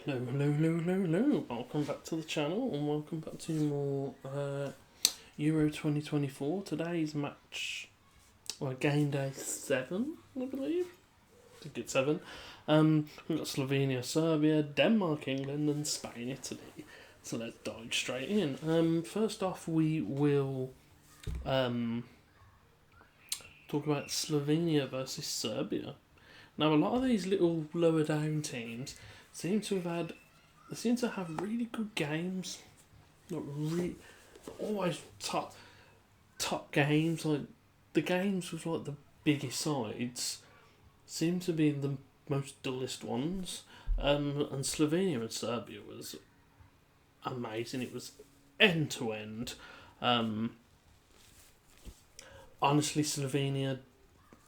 Hello, hello, hello, hello, hello. Welcome back to the channel and welcome back to more Euro 2024. Today's match, game day 7, I believe. I think it's 7. We've got Slovenia, Serbia, Denmark, England, and Spain, Italy. So let's dive straight in. First off, we will talk about Slovenia versus Serbia. Now, a lot of these little lower down teams seem to have really good games. Not really, always top games. Like the games with like the biggest sides seem to be the most dullest ones. And Slovenia and Serbia was amazing. It was end to end. Honestly, Slovenia,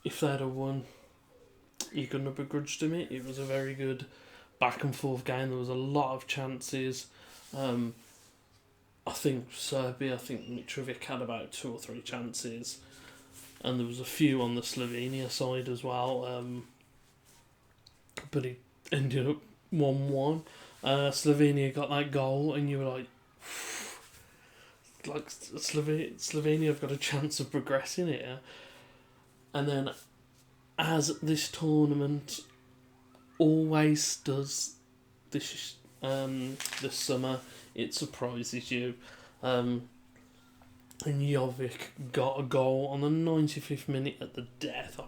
if they'd have won, you couldn't have begrudged them it. It was a very good back and forth game. There was a lot of chances. I think Mitrovic had about 2 or 3 chances, and there was a few on the Slovenia side as well. But it ended up 1-1. Slovenia got that goal, and you were like Slovenia have got a chance of progressing here. And then, as this tournament always does this summer, it surprises you. And Jovic got a goal on the 95th minute at the death.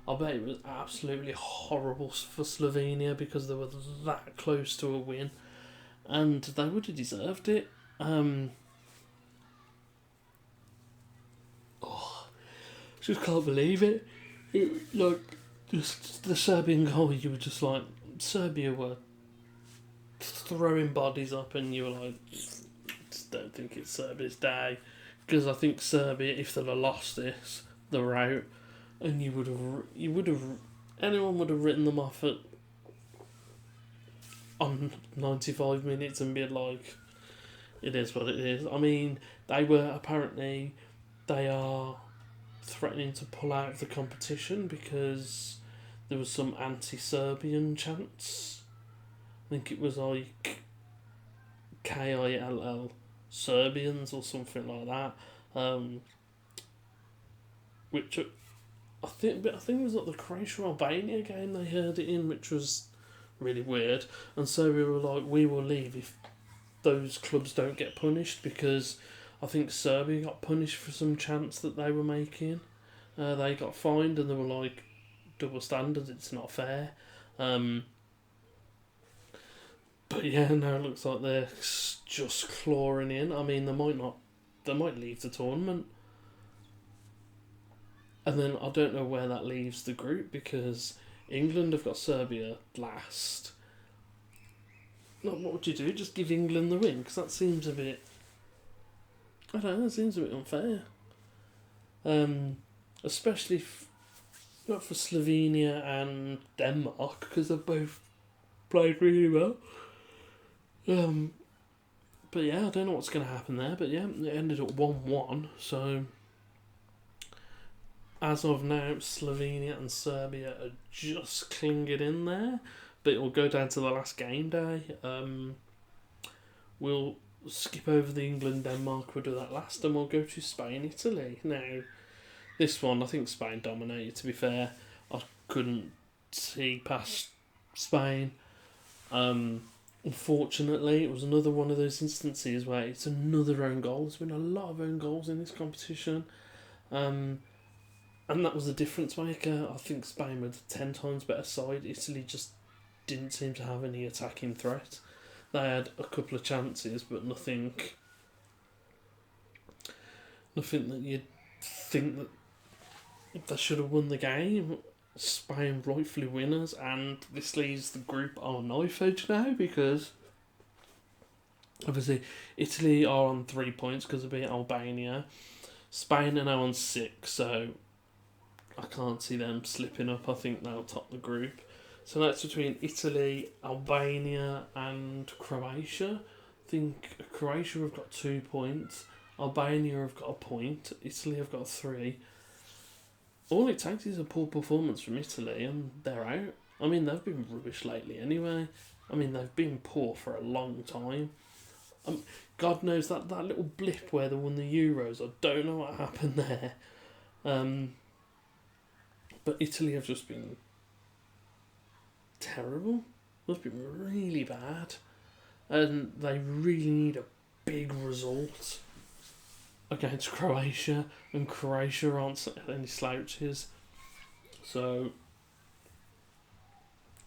I bet it was absolutely horrible for Slovenia because they were that close to a win, and they would have deserved it. Just can't believe it. Just the Serbian goal, you were just like, Serbia were throwing bodies up, and you were like, just don't think it's Serbia's day, because I think Serbia, if they'd have lost this, they're out, and anyone would have written them off on 95 minutes and be like, it is what it is. I mean, they are threatening to pull out of the competition because there was some anti-Serbian chants. I think it was like KILL Serbians or something like that. Which I think it was like the Croatia-Albania game they heard it in, which was really weird. And so we were like, we will leave if those clubs don't get punished, because I think Serbia got punished for some chants that they were making. They got fined, and they were like, double standards, it's not fair. But yeah, now it looks like they're just clawing in. I mean, they might leave the tournament. And then I don't know where that leaves the group, because England have got Serbia last. What would you do? Just give England the win? Because that seems a bit... I don't know, it seems a bit unfair. Especially not for Slovenia and Denmark, because they've both played really well. But yeah, I don't know what's going to happen there. But yeah, it ended up 1-1. So as of now, Slovenia and Serbia are just clinging in there. But it will go down to the last game day. We'll skip over the England-Denmark, we'll do that last, and we'll go to Spain-Italy. Now, this one, I think Spain dominated, to be fair. I couldn't see past Spain. Unfortunately, it was another one of those instances where it's another own goal. There's been a lot of own goals in this competition. And that was the difference maker. I think Spain were the 10 times better side. Italy just didn't seem to have any attacking threat. They had a couple of chances, but nothing that you'd think that they should have won the game. Spain rightfully winners, and this leaves the group on a knife edge now, because obviously Italy are on 3 points because of being Albania. Spain are now on 6, so I can't see them slipping up. I think they'll top the group. So that's between Italy, Albania and Croatia. I think Croatia have got 2 points, Albania have got a point, Italy have got 3. All it takes is a poor performance from Italy and they're out. I mean, they've been rubbish lately anyway. I mean, they've been poor for a long time. God knows that little blip where they won the Euros, I don't know what happened there. But Italy have just been terrible. They've been really bad. And they really need a big result against Croatia. And Croatia aren't any slouches. So,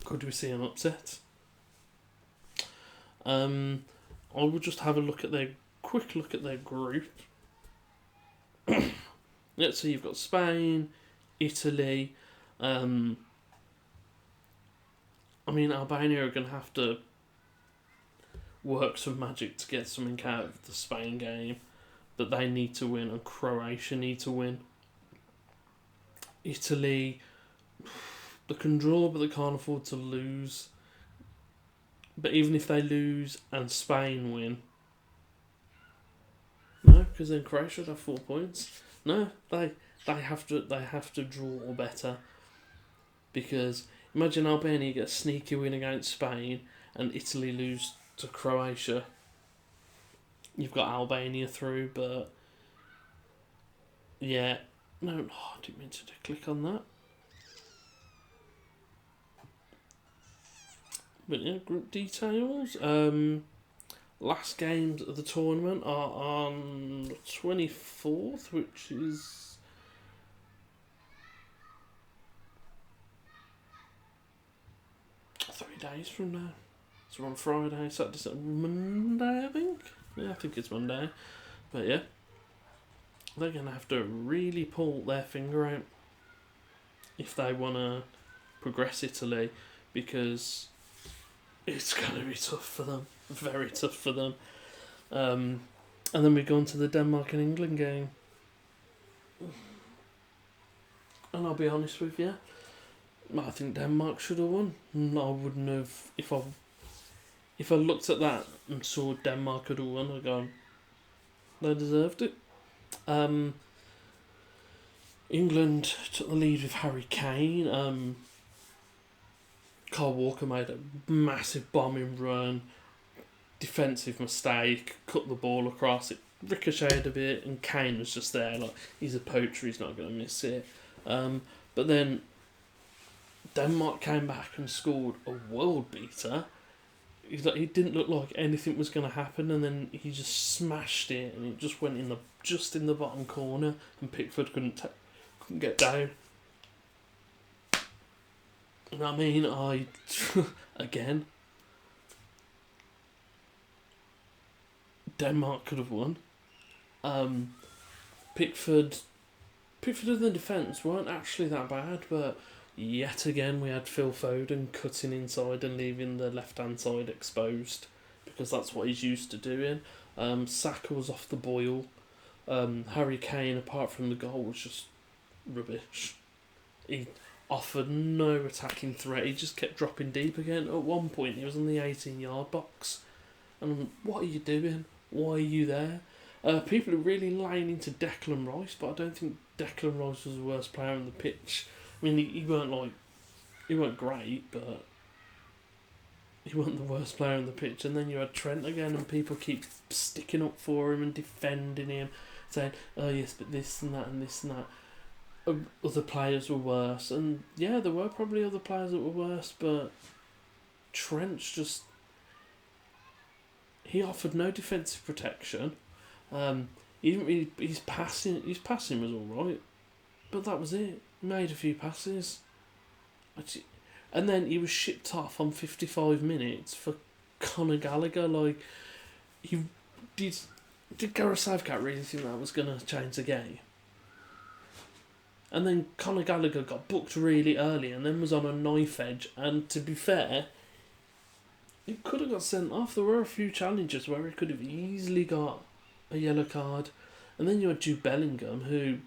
could we see an upset? I will just have a quick look at their group. Let's see, you've got Spain, Italy. I mean, Albania are going to have to work some magic to get something out of the Spain game, but they need to win, and Croatia need to win. Italy, they can draw, but they can't afford to lose. But even if they lose and Spain win, no, because then Croatia would have 4 points. No, they have to draw better. Because imagine Albania get a sneaky win against Spain and Italy lose to Croatia. You've got Albania through, but yeah, no, I didn't mean to click on that. But yeah, group details. Last games of the tournament are on the 24th, which is 3 days from now. So on Friday, Saturday, Monday, I think. Yeah, I think it's Monday. But yeah, they're going to have to really pull their finger out if they want to progress Italy, because it's going to be tough for them. Very tough for them. And then we go on to the Denmark and England game. And I'll be honest with you, I think Denmark should have won. I wouldn't have, if I looked at that and saw Denmark could have won, I'd go, they deserved it. England took the lead with Harry Kane. Kyle Walker made a massive bombing run, defensive mistake, cut the ball across, it ricocheted a bit, and Kane was just there, like, he's a poacher, he's not going to miss it. But then Denmark came back and scored a world beater. He didn't look like anything was going to happen, and then he just smashed it, and it just went in the bottom corner, and Pickford couldn't get down. And I mean, again, Denmark could have won. Pickford in the defence weren't actually that bad, but yet again we had Phil Foden cutting inside and leaving the left-hand side exposed, because that's what he's used to doing. Saka was off the boil. Harry Kane, apart from the goal, was just rubbish. He offered no attacking threat. He just kept dropping deep again. At one point, he was in the 18-yard box. And what are you doing? Why are you there? People are really laying into Declan Rice, but I don't think Declan Rice was the worst player on the pitch. I mean, he weren't great, but he wasn't the worst player on the pitch. And then you had Trent again, and people keep sticking up for him and defending him, saying, "Oh yes, but this and that and this and that." Other players were worse, and yeah, there were probably other players that were worse, but Trent's just, he offered no defensive protection. He didn't really, his passing was alright, but that was it. He made a few passes, and then he was shipped off on 55 minutes for Conor Gallagher. Like, did Gareth Southgate really think that was going to change the game? And then Conor Gallagher got booked really early and then was on a knife edge. And to be fair, he could have got sent off. There were a few challenges where he could have easily got a yellow card. And then you had Jude Bellingham, who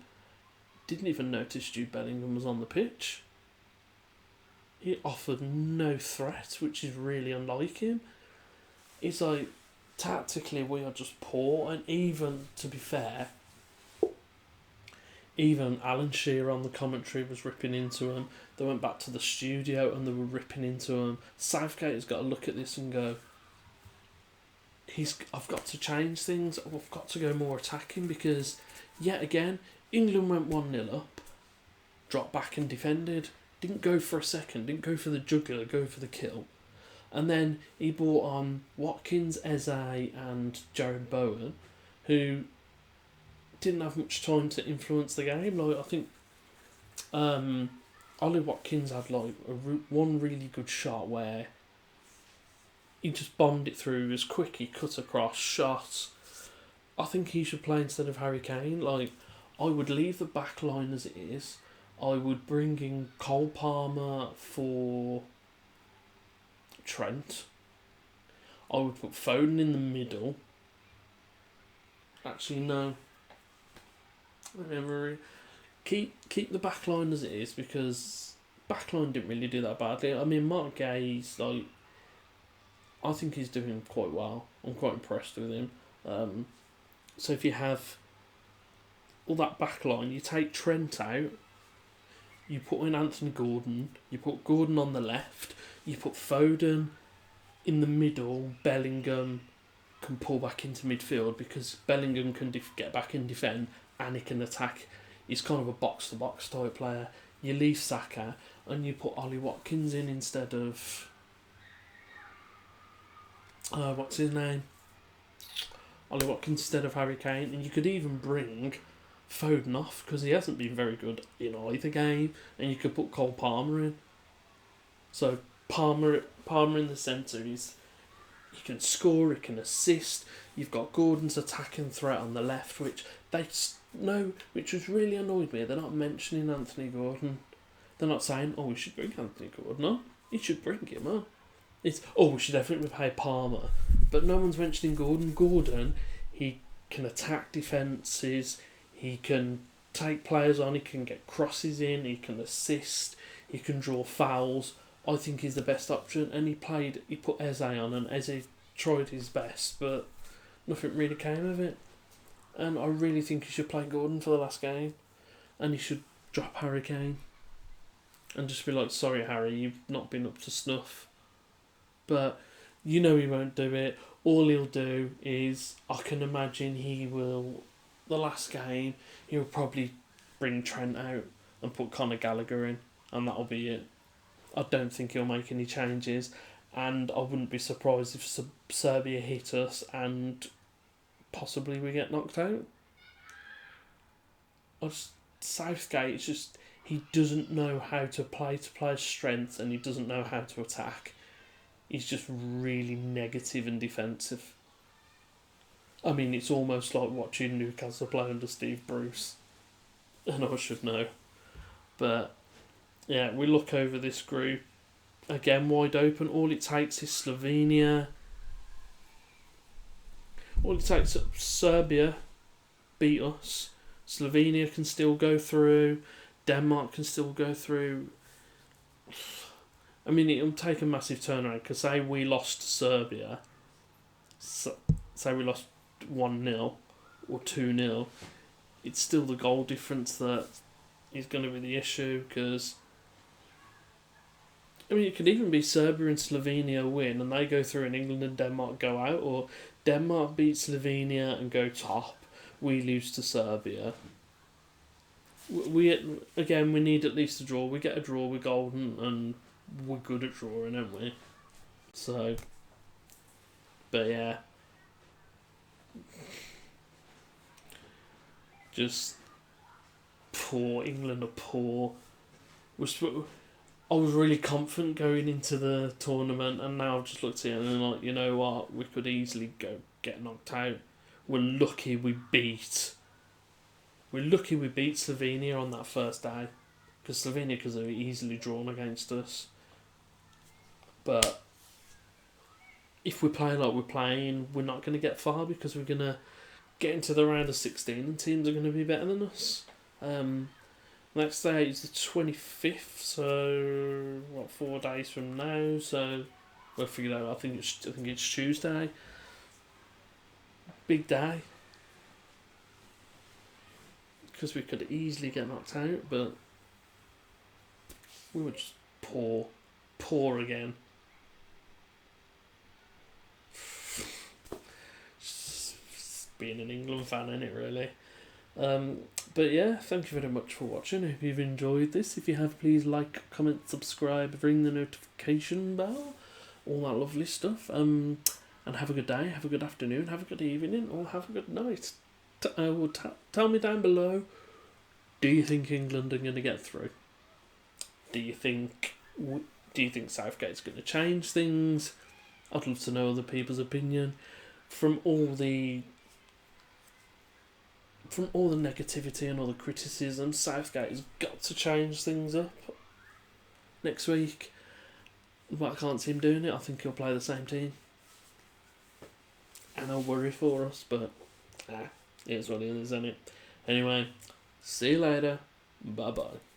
didn't even notice Jude Bellingham was on the pitch. He offered no threat, which is really unlike him. It's like, tactically we are just poor. And even, to be fair, even Alan Shearer on the commentary was ripping into him. They went back to the studio and they were ripping into him. Southgate has got to look at this and go, I've got to change things. I've got to go more attacking because, yet again, England went 1-0 up, dropped back and defended. Didn't go for a second, didn't go for the jugular, go for the kill. And then he brought on Watkins, Eze and Jared Bowen, who didn't have much time to influence the game. Like, I think Ollie Watkins had like one really good shot where he just bombed it through, it was quick, he cut across, shot. I think he should play instead of Harry Kane. Like, I would leave the back line as it is. I would bring in Cole Palmer for Trent. I would put Foden in the middle. Actually, no. Remember, keep the back line as it is because back line didn't really do that badly. I mean, Mark Gay's like, I think he's doing quite well. I'm quite impressed with him. So if you have all that back line, you take Trent out. You put in Anthony Gordon, you put Gordon on the left, you put Foden in the middle, Bellingham can pull back into midfield because Bellingham can get back and defend and he can attack. He's kind of a box-to-box type player. You leave Saka and you put Ollie Watkins in instead of... what's his name? Ollie Watkins instead of Harry Kane, and you could even bring Foden off because he hasn't been very good in either game, and you could put Cole Palmer in. So Palmer in the centre, he can score, he can assist. You've got Gordon's attacking threat on the left, which was really annoyed me. They're not mentioning Anthony Gordon. They're not saying, "Oh, we should bring Anthony Gordon on." You should bring him on. It's, "Oh, we should definitely pay Palmer," but no one's mentioning Gordon. Gordon, he can attack defences. He can take players on, he can get crosses in, he can assist, he can draw fouls. I think he's the best option, and he put Eze on, and Eze tried his best, but nothing really came of it. And I really think he should play Gordon for the last game, and he should drop Harry Kane, and just be like, "Sorry Harry, you've not been up to snuff." But you know he won't do it. All he'll do is, I can imagine the last game, he'll probably bring Trent out and put Conor Gallagher in, and that'll be it. I don't think he'll make any changes, and I wouldn't be surprised if Serbia hit us and possibly we get knocked out. Southgate, it's just, he doesn't know how to play to players' strengths, and he doesn't know how to attack. He's just really negative and defensive. I mean, it's almost like watching Newcastle play under Steve Bruce. And I should know. But, yeah, we look over this group. Again, wide open. All it takes is Slovenia. All it takes is Serbia beat us. Slovenia can still go through. Denmark can still go through. I mean, it'll take a massive turnaround. Because say we lost to Serbia. Say we lost 1-0 or 2-0, it's still the goal difference that is going to be the issue, because I mean, it could even be Serbia and Slovenia win and they go through and England and Denmark go out, or Denmark beat Slovenia and go top, we lose to Serbia. We need at least a draw. We get a draw, we're golden, and we're good at drawing, aren't we? So, but yeah. Just poor. England are poor. I was really confident going into the tournament, and now I've just looked at it and I'm like, you know what? We could easily get knocked out. We're lucky we beat Slovenia on that first day, because Slovenia could have easily drawn against us. But if we play like we're playing, we're not going to get far, because we're going to get into the round of 16 and teams are going to be better than us. Next day is the 25th, so 4 days from now, so we'll figure that out. I think it's Tuesday. Big day. because we could easily get knocked out, but we were just poor again. Just being an England fan, innit, really? But yeah, thank you very much for watching. If you've enjoyed this, if you have, please like, comment, subscribe, ring the notification bell, all that lovely stuff. And have a good day, have a good afternoon, have a good evening, or have a good night. Tell me down below, do you think England are going to get through? Do you think Southgate's going to change things? I'd love to know other people's opinion. From all the negativity and all the criticism, Southgate has got to change things up next week. But I can't see him doing it. I think he'll play the same team. And I'll worry for us, but it is what it is, isn't it? Anyway, see you later. Bye-bye.